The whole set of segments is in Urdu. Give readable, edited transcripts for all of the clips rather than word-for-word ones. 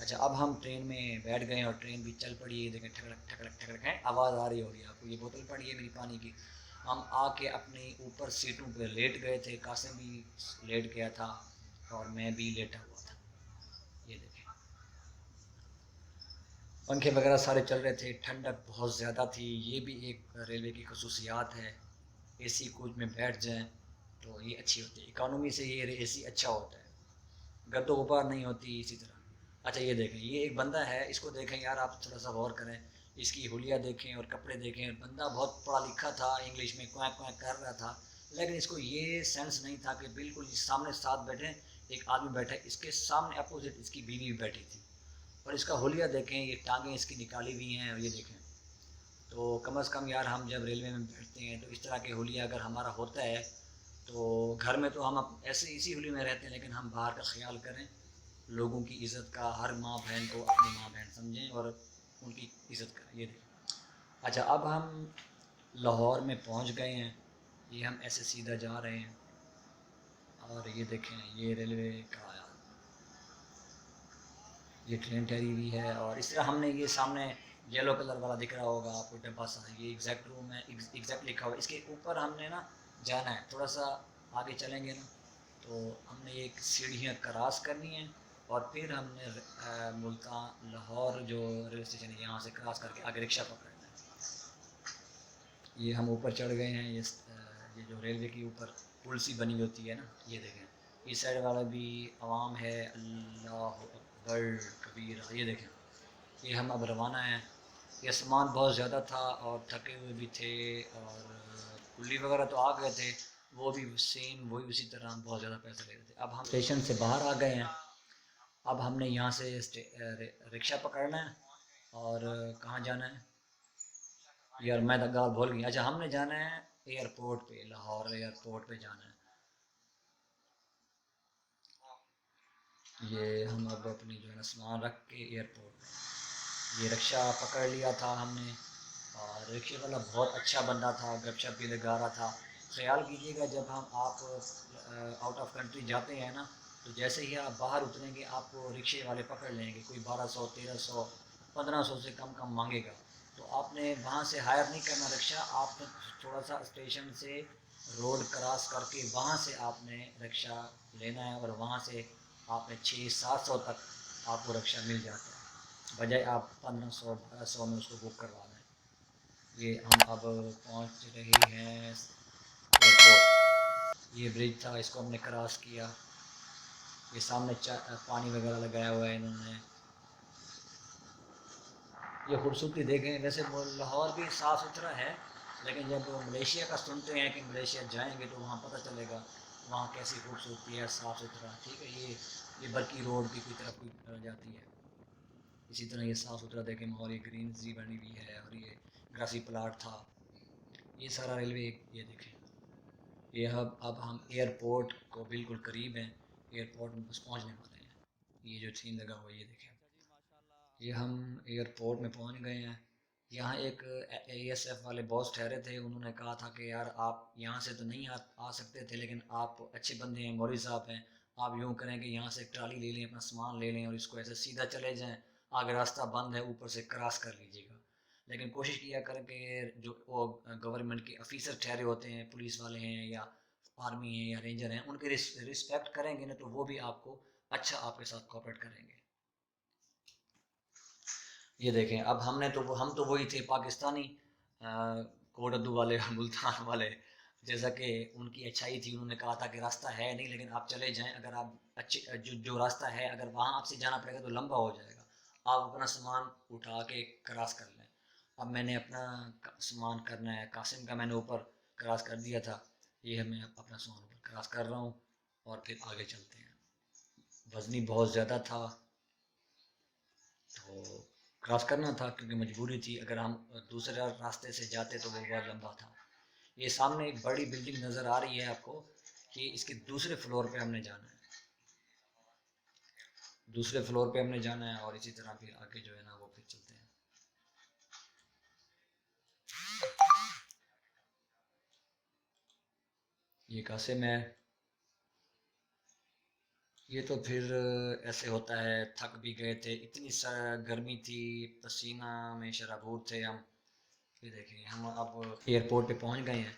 اچھا اب ہم ٹرین میں بیٹھ گئے اور ٹرین بھی چل پڑی ہے. دیکھیں ٹھکڑک ٹھکڑک ٹھکڑک ہے, آواز آ رہی ہوگی آپ کو. یہ بوتل پڑی ہے میری پانی کی. ہم آ کے اپنی اوپر سیٹوں پہ لیٹ گئے تھے. قاسم بھی لیٹ گیا تھا اور میں بھی لیٹا ہوا تھا. یہ دیکھیں پنکھے وغیرہ سارے چل رہے تھے. ٹھنڈک بہت زیادہ تھی. یہ بھی ایک ریلوے کی خصوصیات ہے. اے سی کوچ میں بیٹھ جائیں تو یہ اچھی ہوتی ہے. اکانومی سے یہ اے سی اچھا ہوتا ہے, گدوں اوپر نہیں ہوتی اسی طرح. اچھا یہ دیکھیں, یہ ایک بندہ ہے, اس کو دیکھیں یار, آپ تھوڑا سا غور کریں. اس کی حلیہ دیکھیں اور کپڑے دیکھیں. بندہ بہت پڑھا لکھا تھا, انگلش میں کویک کویک کر رہا تھا, لیکن اس کو یہ سینس نہیں تھا کہ بالکل سامنے ساتھ بیٹھے ایک آدمی بیٹھا ہے, اس کے سامنے اپوزٹ اس کی بیوی بھی بیٹھی تھی. اور اس کا حلیہ دیکھیں, یہ ٹانگیں اس کی نکالی ہوئی ہیں. اور یہ دیکھیں, تو کم از کم یار ہم جب ریلوے میں بیٹھتے ہیں تو اس طرح کے حلیہ اگر ہمارا ہوتا ہے تو گھر میں تو ہم ایسے اسی حلیے میں رہتے ہیں, لیکن ہم باہر کا خیال کریں, لوگوں کی عزت کا. ہر ماں بہن کو اپنی ماں بہن سمجھیں اور ان کی عزت کریں. یہ دیکھیں. اچھا اب ہم لاہور میں پہنچ گئے ہیں. یہ ہم ایسے سیدھا جا رہے ہیں. اور یہ دیکھیں, یہ ریلوے کا یہ ٹرین ٹھہری ہوئی ہے. اور اس طرح ہم نے یہ سامنے یلو کلر والا دکھ رہا ہوگا آپ کو ڈبہ سا, یہ ایگزیکٹ روم ہے, ایگزیکٹ لکھا ہوا ہے. اس کے اوپر ہم نے نا جانا ہے. تھوڑا سا آگے چلیں گے نا تو ہم نے ایک سیڑھیاں کراس کرنی ہیں اور پھر ہم نے ملتان لاہور جو ریلوے اسٹیشن ہے یہاں سے کراس کر کے آگے رکشہ پکڑنا ہے. یہ ہم اوپر چڑھ گئے ہیں. یہ جو ریلوے کی اوپر پل سی بنی ہوتی ہے نا, یہ دیکھیں. اس سائڈ والا بھی عوام ہے. اللہ اکبر کبیرہ. یہ دیکھیں, یہ ہم اب روانہ ہیں. یہ سامان بہت زیادہ تھا اور تھکے ہوئے بھی تھے, اور کلی وغیرہ تو آ گئے تھے, وہ بھی سیم وہی اسی طرح بہت زیادہ پیسے لے رہے تھے. اب ہم اسٹیشن سے باہر آ گئے ہیں. اب ہم نے یہاں سے رکشہ پکڑنا ہے. اور کہاں جانا ہے یار, میں گال بھول گئی. اچھا ہم نے جانا ہے ایئرپورٹ پہ, لاہور ایئرپورٹ پہ جانا ہے. یہ ہم اب اپنی جو ہے نا سامان رکھ کے ایئرپورٹ پہ, یہ رکشہ پکڑ لیا تھا ہم نے. اور رکشے والا بہت اچھا بندہ تھا, گپ شپ بھی لگا رہا تھا. خیال کیجیے گا جب ہم آپ آؤٹ آف کنٹری جاتے ہیں نا تو جیسے ہی آپ باہر اتریں گے آپ کو رکشے والے پکڑ لیں گے. کوئی 1200 1300 1500 سے کم کم مانگے گا. تو آپ نے وہاں سے ہائر نہیں کرنا رکشہ. آپ نے تھوڑا سا اسٹیشن سے روڈ کراس کر کے وہاں سے آپ نے رکشہ لینا ہے, اور وہاں سے آپ نے 600-700 تک آپ کو رکشہ مل جاتا ہے, بجائے آپ 1500-1200 میں اس کو بک کروا لیں. یہ ہم اب پہنچ رہے ہیں ایئرپورٹ. یہ برج تھا, اس کو ہم نے کراس کیا. یہ سامنے پانی وغیرہ لگایا ہوا ہے انہوں نے. یہ خوبصورتی دیکھیں. ویسے لاہور بھی صاف ستھرا ہے, لیکن جب ملیشیا کا سنتے ہیں کہ ملیشیا جائیں گے تو وہاں پتہ چلے گا وہاں کیسی خوبصورتی ہے, صاف ستھرا. ٹھیک ہے, یہ برقی روڈ کی کوئی طرف کوئی جاتی ہے. اسی طرح یہ صاف ستھرا دیکھیں ماحول, یہ گرینری بنی ہوئی ہے, اور یہ گراسی پلاٹ تھا. یہ سارا ریلوے یہ دیکھیں. یہ اب ہم ایئرپورٹ کو بالکل قریب ہیں, ایئرپورٹ میں بس پہنچنے والے ہیں. یہ جو تھیم لگا ہوا ہے یہ دیکھیں. یہ ہم ایئرپورٹ میں پہنچ گئے ہیں. یہاں ایک اے ایس ایف والے باس ٹھہرے تھے. انہوں نے کہا تھا کہ یار آپ یہاں سے تو نہیں آ سکتے تھے, لیکن آپ اچھے بندے ہیں, مولوی صاحب ہیں, آپ یوں کریں کہ یہاں سے ایک ٹرالی لے لیں, اپنا سامان لے لیں اور اس کو ایسے سیدھا چلے جائیں. آگے راستہ بند ہے, اوپر سے کراس کر لیجیے گا. لیکن کوشش کیا کریں کہ جو وہ گورنمنٹ کے آفیسر ٹھہرے ہوتے ہیں, پولیس والے ہیں یا آرمی ہیں یا رینجر ہیں, ان کے رسپیکٹ کریں گے نا تو وہ بھی آپ کو اچھا آپ کے ساتھ کوآپریٹ کریں گے. یہ دیکھیں, اب ہم تو وہی تھے پاکستانی کوٹ ادو والے, ملتان والے. جیسا کہ ان کی اچھائی تھی, انہوں نے کہا تھا کہ راستہ ہے نہیں, لیکن آپ چلے جائیں. اگر آپ اچھے جو راستہ ہے اگر وہاں آپ سے جانا پڑے گا تو لمبا ہو جائے گا, آپ اپنا سامان اٹھا کے کراس کر لیں. اب میں نے اپنا سامان کرنا ہے, قاسم کا میں نے اوپر کراس کر دیا تھا. یہ میں اپنا سامان اوپر کراس کر رہا ہوں اور پھر آگے چلتے ہیں. وزنی بہت زیادہ تھا تو کراس کرنا تھا کیونکہ مجبوری تھی. اگر ہم دوسرے راستے سے جاتے تو وہ بہت لمبا تھا. یہ سامنے ایک بڑی بلڈنگ نظر آ رہی ہے آپ کو, کہ اس کے دوسرے فلور پہ ہم نے جانا ہے. دوسرے فلور پہ ہم نے جانا ہے اور اسی طرح پھر آگے جو ہے نا وہ پھر چلتے ہیں. یہ قاسم ہے, یہ تو پھر ایسے ہوتا ہے، تھک بھی گئے تھے، اتنی گرمی تھی، پسینہ میں شرابور تھے ہم. یہ دیکھیں ہم اب ایئرپورٹ پہ پہنچ گئے ہیں.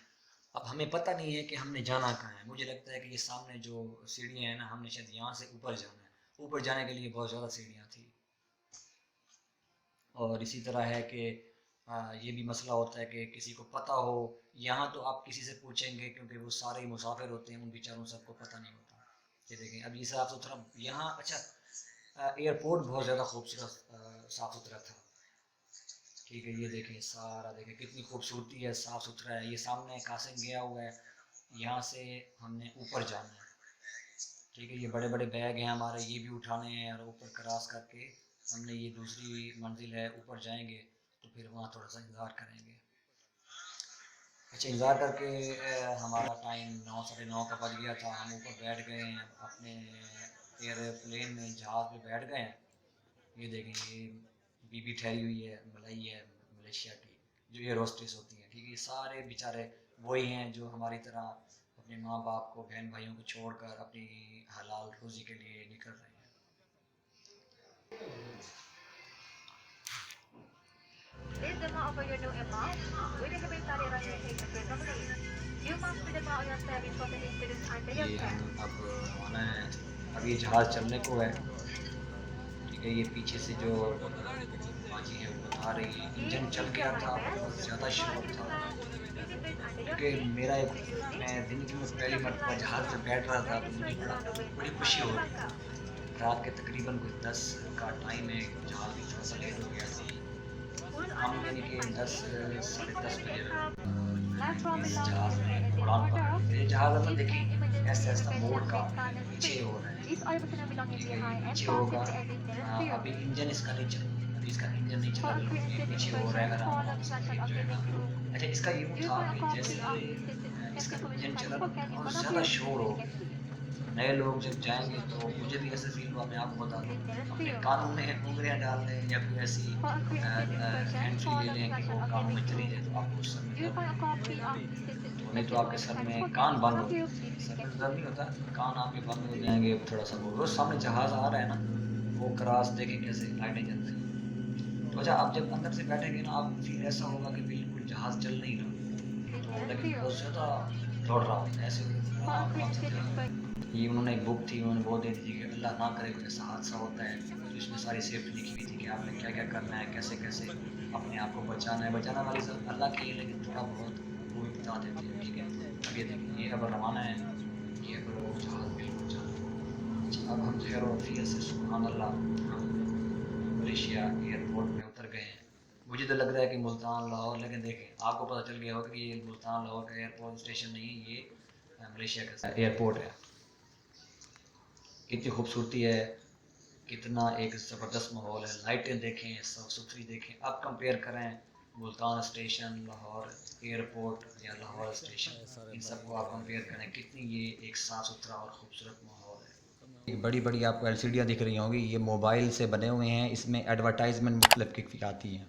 اب ہمیں پتہ نہیں ہے کہ ہم نے جانا کہاں ہے. مجھے لگتا ہے کہ یہ سامنے جو سیڑھیاں ہیں نا، ہم نے شاید یہاں سے اوپر جانا ہے. اوپر جانے کے لیے بہت زیادہ سیڑھیاں تھیں. اور اسی طرح ہے کہ یہ بھی مسئلہ ہوتا ہے کہ کسی کو پتہ ہو. یہاں تو آپ کسی سے پوچھیں گے کیونکہ وہ سارے ہی مسافر ہوتے ہیں، ان بیچاروں سب کو پتہ نہیں ہوتا. یہ دیکھیں اب یہ صاف ستھرا یہاں. اچھا ایئرپورٹ بہت زیادہ خوبصورت صاف ستھرا تھا. ٹھیک ہے، یہ دیکھیں سارا دیکھیں کتنی خوبصورتی ہے، صاف ستھرا ہے. یہ سامنے قاسم گیا ہوا ہے، یہاں سے ہم نے اوپر جانا ہے. ٹھیک ہے، یہ بڑے بڑے بیگ ہیں ہمارے، یہ بھی اٹھانے ہیں اور اوپر کراس کر کے ہم نے یہ دوسری منزل ہے اوپر جائیں گے تو پھر وہاں تھوڑا سا انتظار کریں گے. اچھا انتظار کر کے ہمارا ٹائم 9 9:30 کا بج گیا تھا. ہم اوپر بیٹھ گئے ہیں اپنے ایئرپلین میں، جہاز پہ بیٹھ گئے ہیں. یہ دیکھیں یہ بی بی ٹھہری ہوئی ہے، ملائی ہے ملیشیا کی، جو ایئر ہوسٹس ہوتی ہیں. ٹھیک ہے، یہ سارے بیچارے وہی ہیں جو ہماری طرح اپنے ماں باپ کو، بہن بھائیوں کو چھوڑ کر اپنی حلال روزی کے لیے نکل رہے ہیں. Please do not over your new amount. We recommend study around your take carefully. You must be the amount your savings for the incidents under your یہ care. ہم اب روانہ ہے. اب یہ جہاز چلنے کو ہے. ٹھیک ہے، یہ پیچھے سے جو باجی ہے وہ بتا رہی ہے Dear انجن چل future گیا تھا، بہت arrivals, زیادہ for شور تھا. assistance, you can place under your کیونکہ seat. میرا Securely, میں زندگی میں please پہلی open مرتبہ sliding جہاز پہ doors. بیٹھ رہا تھا تو Sliding مجھے switches on the بڑی window خوشی are ہو for رہی backup. تھی. رات کے تقریباً کچھ 10 کا ٹائم ہے، جہاز بھی تھوڑا سا لیٹ ہو گیا تھا. Full ہم ordnance یعنی and کہ 10 parking. ساڑھے Before 10 leaving بجے aircraft, last row us belongs to جہاز the نے flight attendant اڑان or پکڑ لی. dogs. یہ جہاز اب If دیکھیں an ایسے emergency ایسا موڑ requested, کا please turn and پیچھے free. ہو رہا ہے. These are personal belongings ٹھیک ہے، یہ behind and پیچھے park ہوگا. if the airplane is to you. ابھی انجن اس کا نہیں چلا، ابھی اس کا انجن نہیں چلا، For بالکل accurate یہ seat پیچھے ہو رہا ہے. information, اگر ہم follow وہاں سے instruction گر of جائے نا. cabin crew. اچھا اس کا یہ You تھا for a کہ copy جیسے of ہی the اس safety کا information انجن file چلا نا for cabin بہت one of زیادہ you. شور Please ہو get گیا. seat. نئے لوگ جب جائیں گے تو مجھے بھی ایسے فیل ہوا، میں آپ کو بتا دوں. Please get اپنے seat. کانوں میں انگلیاں ڈال لیں یا کوئی ایسی For accurate seat information, hand free لے follow لیں کہ instruction وہ of کانوں cabin میں چلی crew. جائے تو آپ کو اس سر میں You درد for a نہیں copy ہوگا. of the تو safety نہیں تو آپ کے information سر file میں for کان cabin one been of who you. جائیں گے. Please سر میں get تو درد seat. نہیں ہوتا، کان آپ کے بند ہو جائیں گے تھوڑا سا. وہ سامنے جہاز آ رہا ہے نا، وہ کراس دیکھیں کیسے لائٹیں جل رہی ہیں. تو اچھا آپ جب اندر سے بیٹھیں گے نا، آپ کو فیل ایسا ہوگا کہ بالکل جہاز چل نہیں رہا Please تو، get لیکن seat. بہت زیادہ دوڑ رہا ہوتا ہے. ایسے For آرام accurate سے seat جہاز. information. یہ انہوں نے ایک بک تھی، انہوں نے وہ دے دی تھی کہ اللہ نہ کرے کوئی ایسا حادثہ ہوتا ہے تو اس میں ساری سیفٹی لکھی ہوئی تھی کہ آپ نے کیا کیا کرنا ہے، کیسے کیسے اپنے آپ کو بچانا ہے. بچانا والی سب اللہ کی ہے، لیکن تھوڑا بہت وہ بھی بتا دیتے ہیں. ٹھیک ہے، اب یہ دیکھیں یہ اب روانہ ہے. یہ اب جہاز بالکل چل رہا ہے. اچھا اب ہم خیر و عافیت سے سبحان اللہ ہم ملیشیا ایئرپورٹ میں اتر گئے ہیں. مجھے تو لگ رہا ہے کہ ملتان لاہور، لیکن دیکھیں آپ کو پتہ چل گیا ہوگا کہ یہ ملتان لاہور کا ایئرپورٹ اسٹیشن نہیں ہے، یہ ملیشیا کا ایئرپورٹ ہے. کتنی خوبصورتی ہے، کتنا ایک زبردست ماحول ہے. لائٹیں دیکھیں، صاف ستھری دیکھیں. اب کمپیئر کریں ملتان اسٹیشن، لاہور ایئرپورٹ یا لاہور اسٹیشن، ان سب کو آپ کمپیئر کریں کتنی یہ ایک صاف ستھرا اور خوبصورت ماحول ہے. بڑی بڑی آپ کو ایل سی ڈیاں دکھ رہی ہوں گی، یہ موبائل سے بنے ہوئے ہیں. اس میں ایڈورٹائزمنٹ مختلف کی آتی ہیں.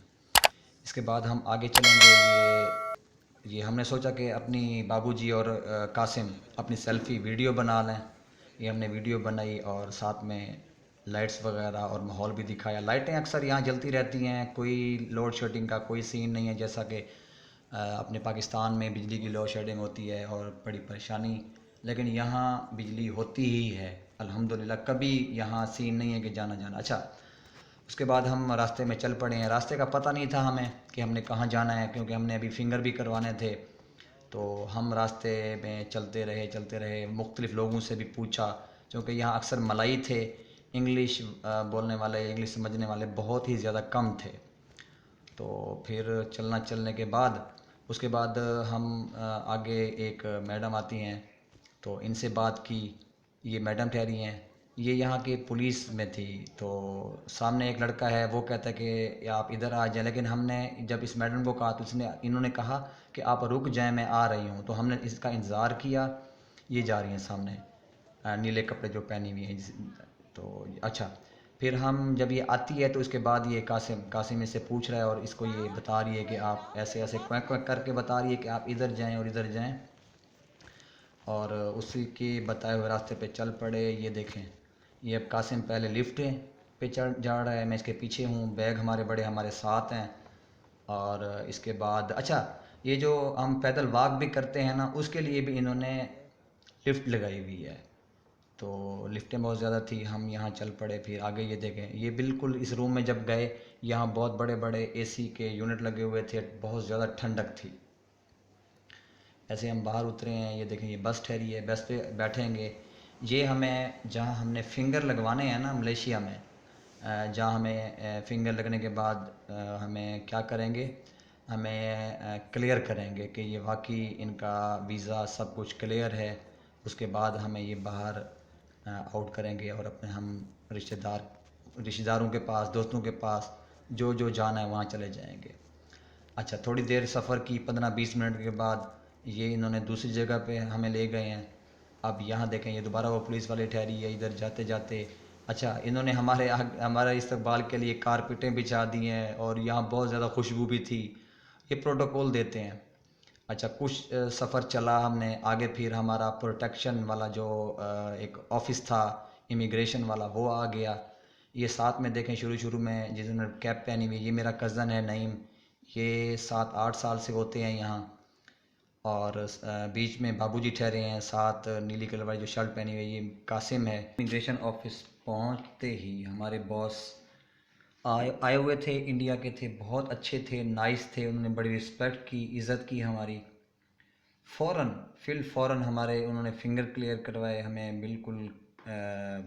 اس کے بعد ہم آگے چلیں گے. یہ ہم نے سوچا کہ اپنی بابو جی اور قاسم اپنی سیلفی ویڈیو بنا لیں. یہ ہم نے ویڈیو بنائی اور ساتھ میں لائٹس وغیرہ اور ماحول بھی دکھایا. لائٹیں اکثر یہاں جلتی رہتی ہیں، کوئی لوڈ شیڈنگ کا کوئی سین نہیں ہے جیسا کہ اپنے پاکستان میں بجلی کی لوڈ شیڈنگ ہوتی ہے اور بڑی پریشانی. لیکن یہاں بجلی ہوتی ہی ہے الحمدللہ، کبھی یہاں سین نہیں ہے کہ جانا جانا. اچھا اس کے بعد ہم راستے میں چل پڑے ہیں. راستے کا پتہ نہیں تھا ہمیں کہ ہم نے کہاں جانا ہے، کیونکہ ہم نے ابھی فنگر بھی کروانے تھے. تو ہم راستے میں چلتے رہے. مختلف لوگوں سے بھی پوچھا کیونکہ یہاں اکثر ملائی تھے، انگلش بولنے والے، انگلش سمجھنے والے بہت ہی زیادہ کم تھے. تو پھر چلنے کے بعد اس کے بعد ہم آگے ایک میڈم آتی ہیں تو ان سے بات کی. یہ میڈم ٹھہری ہیں، یہ یہاں کی پولیس میں تھی. تو سامنے ایک لڑکا ہے، وہ کہتا ہے کہ آپ ادھر آ جائیں، لیکن ہم نے جب اس میڈم کو کہا تو انہوں نے کہا کہ آپ رک جائیں میں آ رہی ہوں. تو ہم نے اس کا انتظار کیا. یہ جا رہی ہیں سامنے نیلے کپڑے جو پہنی ہوئی ہیں. تو اچھا پھر ہم جب یہ آتی ہے تو اس کے بعد یہ قاسم اس سے پوچھ رہا ہے اور اس کو یہ بتا رہی ہے کہ آپ ایسے کویک کر کے بتا رہی ہے کہ آپ ادھر جائیں اور ادھر جائیں. اور اسی کے بتائے ہوئے راستے پہ چل پڑے. یہ دیکھیں یہ اب قاسم پہلے لفٹ پہ چڑھ جا رہا ہے، میں اس کے پیچھے ہوں، بیگ ہمارے بڑے ہمارے ساتھ ہیں. اور اس کے بعد اچھا یہ جو ہم پیدل واک بھی کرتے ہیں نا، اس کے لیے بھی انہوں نے لفٹ لگائی ہوئی ہے. تو لفٹیں بہت زیادہ تھی، ہم یہاں چل پڑے. پھر آگے یہ دیکھیں، یہ بالکل اس روم میں جب گئے یہاں بہت بڑے بڑے اے سی کے یونٹ لگے ہوئے تھے، بہت زیادہ ٹھنڈک تھی. ایسے ہم باہر اترے ہیں، یہ دیکھیں یہ بس ٹھہری ہے، بس پہ بیٹھیں گے. یہ ہمیں جہاں ہم نے فنگر لگوانے ہیں نا ملیشیا میں، جہاں ہمیں فنگر لگنے کے بعد ہمیں کیا کریں گے، ہمیں کلیئر کریں گے کہ یہ واقعی ان کا ویزا سب کچھ کلیئر ہے. اس کے بعد ہمیں یہ باہر آؤٹ کریں گے اور اپنے ہم رشتہ داروں کے پاس، دوستوں کے پاس جو جانا ہے وہاں چلے جائیں گے. اچھا تھوڑی دیر سفر کی، 15-20 منٹ کے بعد یہ انہوں نے دوسری جگہ پہ ہمیں لے گئے ہیں. اب یہاں دیکھیں یہ دوبارہ وہ پولیس والے ٹھہری ہے ادھر جاتے جاتے. اچھا انہوں نے ہمارے استقبال کے لیے کارپیٹیں بچھا دی ہیں اور یہاں بہت زیادہ خوشبو بھی تھی. یہ پروٹوکول دیتے ہیں. اچھا کچھ سفر چلا ہم نے آگے، پھر ہمارا پروٹیکشن والا جو ایک آفس تھا امیگریشن والا وہ آ گیا. یہ ساتھ میں دیکھیں شروع میں جس نے کیپ پہنی ہوئی، یہ میرا کزن ہے نعیم، یہ 7-8 سال سے ہوتے ہیں یہاں. اور بیچ میں بابو جی ٹھہرے ہیں، ساتھ نیلی کلر والی جو شرٹ پہنی ہوئی یہ قاسم ہے. امیگریشن آفس پہنچتے ہی ہمارے باس آئے ہوئے تھے، انڈیا کے تھے، بہت اچھے تھے، نائس تھے. انہوں نے بڑی رسپیکٹ کی، عزت کی ہماری. فوراً ہمارے انہوں نے فنگر کلیئر کروائے ہمیں، بالکل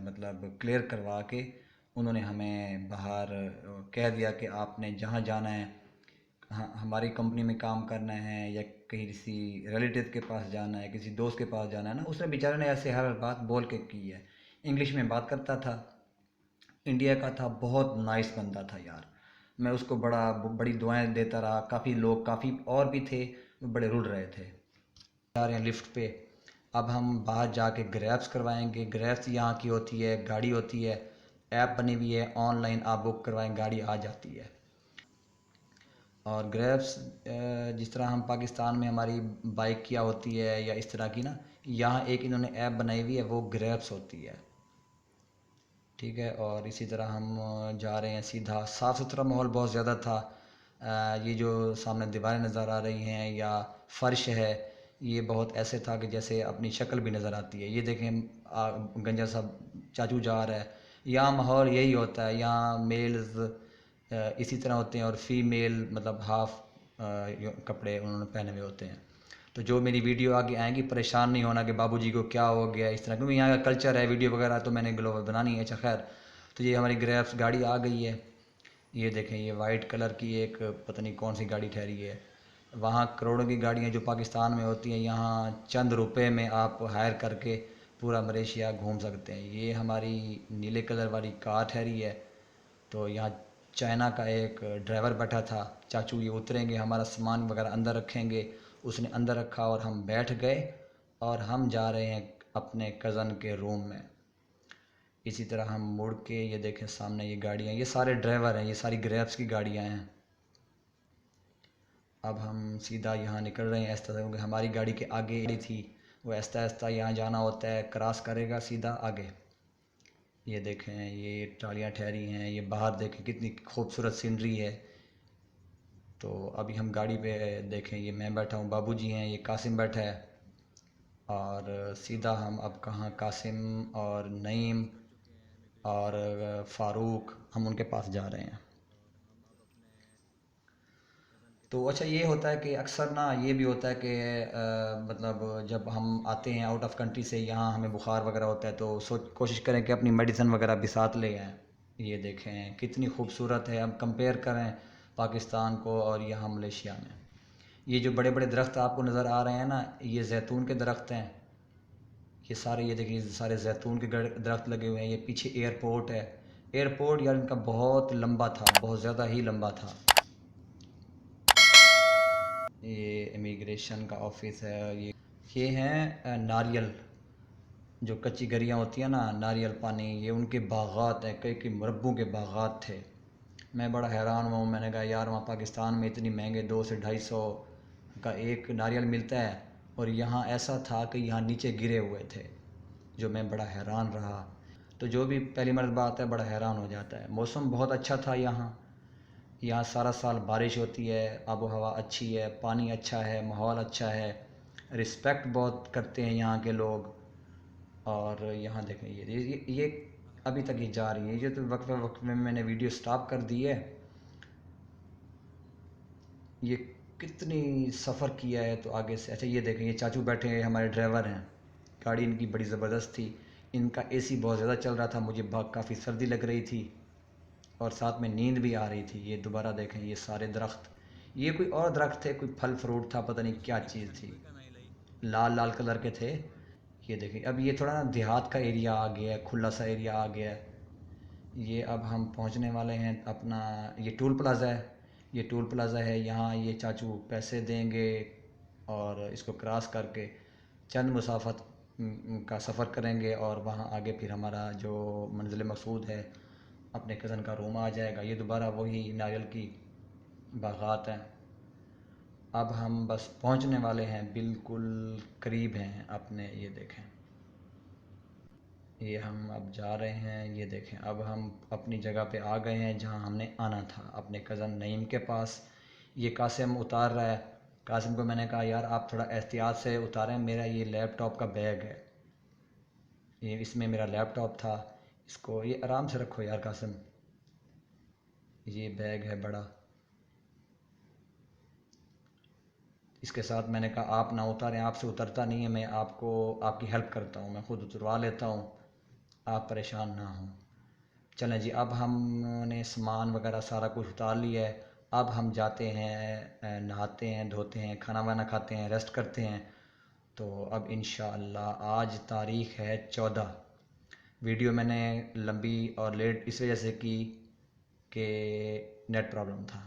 مطلب کلیئر کروا کے انہوں نے ہمیں باہر کہہ دیا کہ آپ نے جہاں جانا ہے، ہماری کمپنی میں کام کرنا ہے یا کسی ریلیٹیو کے پاس جانا ہے، کسی دوست کے پاس جانا ہے نا. اس نے بیچارے نے ایسے ہر بات بول کے کی ہے. انگلش میں بات کرتا تھا، انڈیا کا تھا، بہت نائس بندہ تھا یار. میں اس کو بڑی دعائیں دیتا رہا. کافی اور بھی تھے، بڑے رڑ رہے تھے. جا رہے ہیں لفٹ پہ. اب ہم باہر جا کے گریبس کروائیں گے. گریبس یہاں کی ہوتی ہے، گاڑی ہوتی ہے، ایپ بنی ہوئی ہے، آن لائن آپ بک کروائیں گاڑی آ جاتی ہے. اور گریبس جس طرح ہم پاکستان میں ہماری بائک کیا ہوتی ہے یا اس طرح کی نا، یہاں ایک انہوں نے ایپ بنائی ہوئی ہے وہ گریبس ہوتی ہے. ٹھیک ہے. اور اسی طرح ہم جا رہے ہیں سیدھا. صاف ستھرا ماحول بہت زیادہ تھا. یہ جو سامنے دیواریں نظر آ رہی ہیں یا فرش ہے، یہ بہت ایسے تھا کہ جیسے اپنی شکل بھی نظر آتی ہے. یہ دیکھیں گنجا صاحب چاچو جا رہا ہے. یہاں ماحول یہی ہوتا ہے، یہاں میلز اسی طرح ہوتے ہیں اور فیمیل مطلب ہاف کپڑے انہوں نے پہنے ہوئے ہوتے ہیں. تو جو میری ویڈیو آگے آئیں گی پریشان نہیں ہونا کہ بابو جی کو کیا ہو گیا اس طرح، کیونکہ یہاں کا کلچر ہے، ویڈیو وغیرہ تو میں نے گلوبل بنانی ہے. اچھا خیر، تو یہ ہماری گریبس گاڑی آ گئی ہے. یہ دیکھیں یہ وائٹ کلر کی ایک پتہ نہیں کون سی گاڑی ٹھہری ہے. وہاں کروڑوں کی گاڑیاں جو پاکستان میں ہوتی ہیں، یہاں چند روپے میں آپ ہائر کر کے پورا ملیشیا گھوم سکتے ہیں. یہ ہماری نیلے کلر والی کار ٹھہری ہے. تو یہاں چائنا کا ایک ڈرائیور بیٹھا تھا. چاچو یہ اتریں گے، ہمارا سامان وغیرہ اندر رکھیں گے. اس نے اندر رکھا اور ہم بیٹھ گئے اور ہم جا رہے ہیں اپنے کزن کے روم میں. اسی طرح ہم مڑ کے یہ دیکھیں سامنے یہ گاڑیاں، یہ سارے ڈرائیور ہیں، یہ ساری گریبس کی گاڑیاں ہیں. اب ہم سیدھا یہاں نکل رہے ہیں ایسا، کیونکہ ہماری گاڑی کے آگے گاڑی تھی، وہ آہستہ یہاں جانا ہوتا ہے، کراس کرے گا سیدھا آگے. یہ دیکھیں یہ ٹرالیاں ٹھہری ہیں. یہ باہر دیکھیں کتنی خوبصورت سینری ہے. تو ابھی ہم گاڑی پہ دیکھیں، یہ میں بیٹھا ہوں، بابو جی ہیں، یہ قاسم بیٹھا ہے. اور سیدھا ہم اب کہاں، قاسم اور نعیم اور فاروق، ہم ان کے پاس جا رہے ہیں. تو اچھا یہ ہوتا ہے کہ اکثر نا یہ بھی ہوتا ہے کہ مطلب جب ہم آتے ہیں آؤٹ آف کنٹری سے، یہاں ہمیں بخار وغیرہ ہوتا ہے تو کوشش کریں کہ اپنی میڈیسن وغیرہ بھی ساتھ لے آئیں. یہ دیکھیں کتنی خوبصورت ہے. اب کمپیئر کریں پاکستان کو اور یہاں ملیشیا میں. یہ جو بڑے بڑے درخت آپ کو نظر آ رہے ہیں نا، یہ زیتون کے درخت ہیں. یہ سارے یہ دیکھیں سارے زیتون کے درخت لگے ہوئے ہیں. یہ پیچھے ایئرپورٹ ہے. ایئرپورٹ یار ان کا بہت لمبا تھا، بہت زیادہ ہی لمبا تھا. یہ امیگریشن کا آفس ہے. یہ ہیں ناریل، جو کچی گریاں ہوتی ہیں نا، ناریل پانی، یہ ان کے باغات ہیں، کئی مربوں کے باغات تھے. میں بڑا حیران ہوا ہوں. میں نے کہا یار وہاں پاکستان میں اتنی مہنگے 200 سے 250 کا ایک ناریل ملتا ہے، اور یہاں ایسا تھا کہ یہاں نیچے گرے ہوئے تھے، جو میں بڑا حیران رہا. تو جو بھی پہلی مرتبہ آتا ہے بڑا حیران ہو جاتا ہے۔ موسم بہت اچھا تھا یہاں سارا سال بارش ہوتی ہے، آب و ہوا اچھی ہے، پانی اچھا ہے، ماحول اچھا ہے، رسپیکٹ بہت کرتے ہیں یہاں کے لوگ۔ اور یہاں دیکھیں یہ ابھی تک یہ جا رہی ہے، یہ تو وقت میں میں نے ویڈیو سٹاپ کر دی ہے۔ یہ کتنی سفر کیا ہے تو آگے سے، اچھا یہ دیکھیں یہ چاچو بیٹھے ہیں ہمارے ڈرائیور ہیں، گاڑی ان کی بڑی زبردست تھی، ان کا اے سی بہت زیادہ چل رہا تھا، مجھے کافی سردی لگ رہی تھی اور ساتھ میں نیند بھی آ رہی تھی۔ یہ دوبارہ دیکھیں یہ سارے درخت، یہ کوئی اور درخت تھے، کوئی پھل فروٹ تھا، پتہ نہیں کیا چیز تھی، لال لال کلر کے تھے۔ یہ دیکھیں اب یہ تھوڑا نا دیہات کا ایریا آ گیا ہے، کھلا سا ایریا آ گیا ہے۔ یہ اب ہم پہنچنے والے ہیں اپنا، یہ ٹول پلازا ہے، یہ ٹول پلازا ہے، یہاں یہ چاچو پیسے دیں گے اور اس کو کراس کر کے چند مسافت کا سفر کریں گے اور وہاں آگے پھر ہمارا جو منزل مقصود ہے اپنے کزن کا روم آ جائے گا۔ یہ دوبارہ وہی ناریل کی باغات ہیں۔ اب ہم بس پہنچنے والے ہیں، بالکل قریب ہیں اپنے، یہ دیکھیں یہ ہم اب جا رہے ہیں، یہ دیکھیں اب ہم اپنی جگہ پہ آ گئے ہیں جہاں ہم نے آنا تھا، اپنے کزن نعیم کے پاس۔ یہ قاسم اتار رہا ہے، قاسم کو میں نے کہا یار آپ تھوڑا احتیاط سے اتاریں، میرا یہ لیپ ٹاپ کا بیگ ہے، یہ اس میں میرا لیپ ٹاپ تھا، اس کو یہ آرام سے رکھو یار قاسم، یہ بیگ ہے بڑا۔ اس کے ساتھ میں نے کہا آپ نہ اتاریں، آپ سے اترتا نہیں ہے، میں آپ کو آپ کی ہیلپ کرتا ہوں، میں خود اتروا لیتا ہوں، آپ پریشان نہ ہوں۔ چلیں جی اب ہم نے سامان وغیرہ سارا کچھ اتار لیا ہے، اب ہم جاتے ہیں، نہاتے ہیں، دھوتے ہیں، کھانا وانا کھاتے ہیں، ریسٹ کرتے ہیں۔ تو اب انشاءاللہ آج تاریخ ہے 14۔ ویڈیو میں نے لمبی اور لیٹ اس وجہ سے کی کہ نیٹ پرابلم تھا۔